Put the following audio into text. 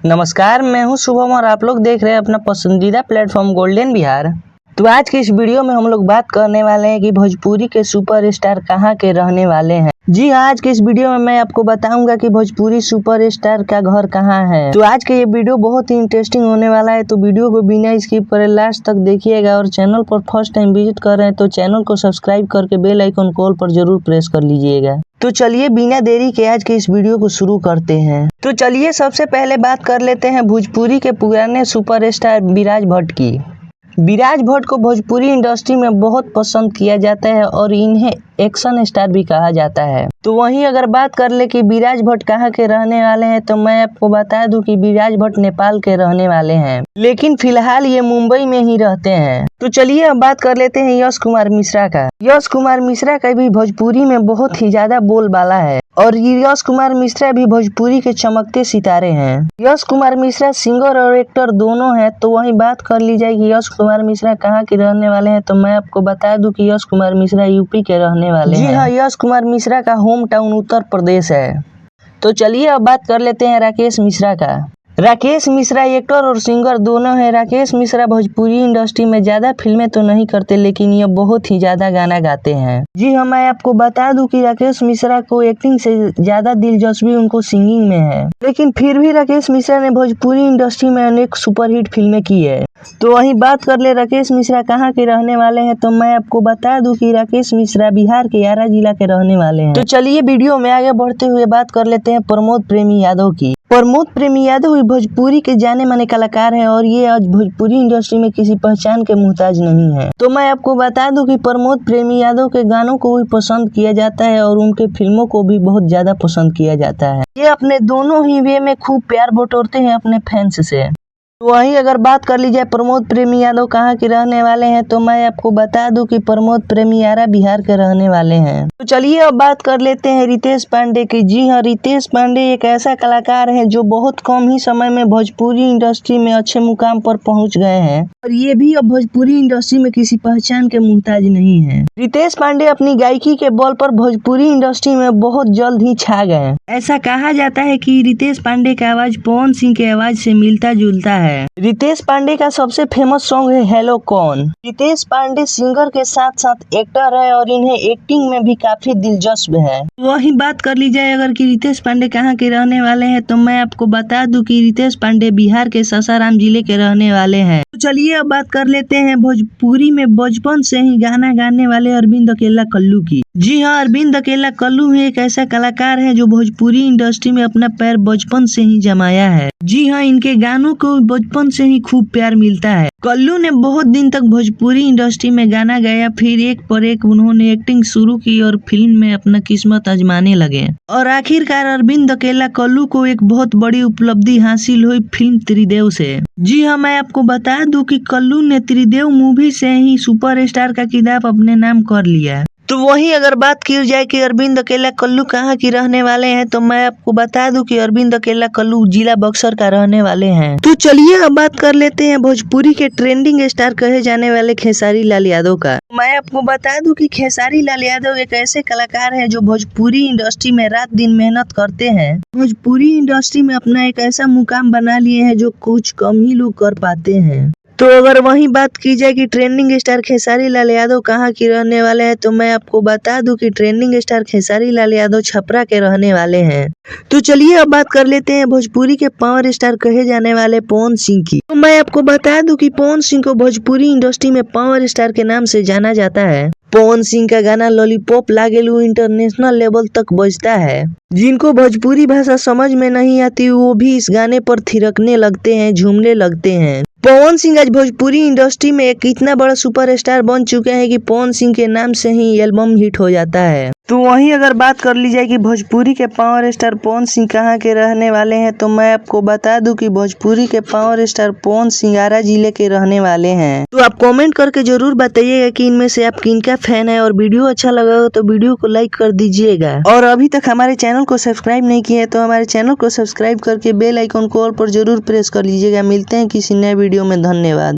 नमस्कार, मैं हूं शुभम और आप लोग देख रहे हैं अपना पसंदीदा प्लेटफॉर्म गोल्डन बिहार। तो आज के इस वीडियो में हम लोग बात करने वाले हैं कि भोजपुरी के सुपरस्टार कहां के रहने वाले हैं। जी हाँ, आज के इस वीडियो में मैं आपको बताऊंगा कि भोजपुरी सुपरस्टार का घर कहां है। तो आज के ये वीडियो बहुत ही इंटरेस्टिंग होने वाला है, तो वीडियो को बिना स्किप करे लास्ट तक देखिएगा। और चैनल पर फर्स्ट टाइम विजिट कर रहे हैं तो चैनल को सब्सक्राइब करके बेल आइकन कॉल पर जरूर प्रेस कर लीजिएगा। तो चलिए बिना देरी के आज के इस वीडियो को शुरू करते हैं। तो चलिए सबसे पहले बात कर लेते हैं भोजपुरी के पुराने सुपरस्टार विराज भट्ट की। विराज भट्ट को भोजपुरी इंडस्ट्री में बहुत पसंद किया जाता है और इन्हें एक्शन स्टार भी कहा जाता है। तो वहीं अगर बात कर ले कि विराज भट्ट कहाँ के रहने वाले हैं, तो मैं आपको बता दूं कि विराज भट्ट नेपाल के रहने वाले हैं, लेकिन फिलहाल ये मुंबई में ही रहते हैं। तो चलिए अब बात कर लेते हैं यश कुमार मिश्रा का। यश कुमार मिश्रा का भी भोजपुरी में बहुत ही ज्यादा बोलबाला है और यश कुमार मिश्रा भी भोजपुरी के चमकते सितारे हैं। यश कुमार मिश्रा सिंगर और एक्टर दोनों हैं। तो वहीं बात कर ली जाए कि यश कुमार मिश्रा कहाँ के रहने वाले हैं, तो मैं आपको बता दूं कि यश कुमार मिश्रा यूपी के रहने वाले हैं। जी हाँ, यश कुमार मिश्रा का होम टाउन उत्तर प्रदेश है। तो चलिए अब बात कर लेते हैं राकेश मिश्रा का। राकेश मिश्रा एक्टर और सिंगर दोनों हैं। राकेश मिश्रा भोजपुरी इंडस्ट्री में ज्यादा फिल्में तो नहीं करते, लेकिन ये बहुत ही ज्यादा गाना गाते हैं। जी हाँ, मैं आपको बता दूं कि राकेश मिश्रा को एक्टिंग से ज्यादा दिलचस्पी उनको सिंगिंग में है, लेकिन फिर भी राकेश मिश्रा ने भोजपुरी इंडस्ट्री में अनेक सुपरहिट फिल्में की है। तो वहीं बात कर ले राकेश मिश्रा कहाँ के रहने वाले हैं, तो मैं आपको बता दूं कि राकेश मिश्रा बिहार के आरा जिला के रहने वाले हैं। तो चलिए वीडियो में आगे बढ़ते हुए बात कर लेते हैं प्रमोद प्रेमी यादव की। प्रमोद प्रेमी यादव भोजपुरी के जाने माने कलाकार हैं और ये आज भोजपुरी इंडस्ट्री में किसी पहचान के मुहताज नहीं है। तो मैं आपको बता दूं कि प्रमोद प्रेमी यादव के गानों को भी पसंद किया जाता है और उनके फिल्मों को भी बहुत ज्यादा पसंद किया जाता है। ये अपने दोनों ही वे में खूब प्यार बटोरते हैं अपने फैंस से। तो वहीं अगर बात कर ली जाए प्रमोद प्रेमी यादव कहाँ के रहने वाले हैं, तो मैं आपको बता दूं कि प्रमोद प्रेमी आरा बिहार के रहने वाले हैं। तो चलिए अब बात कर लेते हैं रितेश पांडे की। जी हाँ, रितेश पांडे एक ऐसा कलाकार है जो बहुत कम ही समय में भोजपुरी इंडस्ट्री में अच्छे मुकाम पर पहुंच गए हैं और ये भी अब भोजपुरी इंडस्ट्री में किसी पहचान के मुहताज नहीं है। रितेश पांडे अपनी गायकी के बल पर भोजपुरी इंडस्ट्री में बहुत जल्द ही छा गए। ऐसा कहा जाता है कि रितेश पांडे का आवाज पवन सिंह के आवाज से मिलता जुलता है। रितेश पांडे का सबसे फेमस सॉन्ग है हेलो कौन। रितेश पांडे सिंगर के साथ साथ एक्टर है और इन्हें एक्टिंग में भी काफी दिलचस्प है। वही बात कर ली जाए अगर कि रितेश पांडे कहाँ के रहने वाले हैं, तो मैं आपको बता दूं कि रितेश पांडे बिहार के सासाराम जिले के रहने वाले हैं। तो चलिए अब बात कर लेते हैं भोजपुरी में बचपन से ही गाना गाने वाले अरविंद अकेला कल्लू की। जी हाँ, अरविंद अकेला कल्लू एक ऐसा कलाकार है जो भोजपुरी इंडस्ट्री में अपना पैर बचपन से ही जमाया है। जी हाँ, इनके गानों को बचपन से ही खूब प्यार मिलता है। कल्लू ने बहुत दिन तक भोजपुरी इंडस्ट्री में गाना गाया, फिर एक पर एक उन्होंने एक्टिंग शुरू की और फिल्म में अपना किस्मत आजमाने लगे और आखिरकार अरविंद अकेला कल्लू को एक बहुत बड़ी उपलब्धि हासिल हुई फिल्म त्रिदेव से। जी हाँ, मैं आपको बता दूं कि कल्लू ने त्रिदेव मूवी से ही सुपरस्टार का खिताब अपने नाम कर लिया। तो वहीं अगर बात की जाए कि अरविंद अकेला कल्लू कहाँ की रहने वाले हैं, तो मैं आपको बता दूं कि अरविंद अकेला कल्लू जिला बक्सर का रहने वाले हैं। तो चलिए अब बात कर लेते हैं भोजपुरी के ट्रेंडिंग स्टार कहे जाने वाले खेसारी लाल यादव का। मैं आपको बता दूं कि खेसारी लाल यादव एक ऐसे कलाकार हैं जो भोजपुरी इंडस्ट्री में रात दिन मेहनत करते हैं। भोजपुरी इंडस्ट्री में अपना एक ऐसा मुकाम बना लिए हैं जो कुछ कम ही लोग कर पाते हैं। तो अगर वहीं बात की जाए कि ट्रेंडिंग स्टार खेसारी लाल यादव कहाँ की रहने वाले हैं, तो मैं आपको बता दूं कि ट्रेंडिंग स्टार खेसारी लाल यादव छपरा के रहने वाले हैं। तो चलिए अब बात कर लेते हैं भोजपुरी के पावर स्टार कहे जाने वाले पवन सिंह की। तो मैं आपको बता दूं कि पवन सिंह को भोजपुरी इंडस्ट्री में पावर स्टार के नाम से जाना जाता है। पवन सिंह का गाना लॉलीपॉप लागेलू इंटरनेशनल लेवल तक बजता है। जिनको भोजपुरी भाषा समझ में नहीं आती वो भी इस गाने पर थिरकने लगते हैं, झूमने लगते हैं। पवन सिंह आज भोजपुरी इंडस्ट्री में एक इतना बड़ा सुपरस्टार बन चुके हैं कि पवन सिंह के नाम से ही एल्बम हिट हो जाता है। तो वहीं अगर बात कर ली जाए कि भोजपुरी के पावर स्टार पवन सिंह कहाँ के रहने वाले हैं, तो मैं आपको बता दूं कि भोजपुरी के पावर स्टार पवन सिंह आरा जिले के रहने वाले हैं। तो आप कमेंट करके जरूर बताइएगा कि इनमें से आप किनका फैन है और वीडियो अच्छा लगा हो तो वीडियो को लाइक कर दीजिएगा। और अभी तक हमारे चैनल को सब्सक्राइब नहीं किया है तो हमारे चैनल को सब्सक्राइब करके बेल आइकन कॉल पर जरूर प्रेस कर लीजिएगा। मिलते हैं किसी नए वीडियो में। धन्यवाद।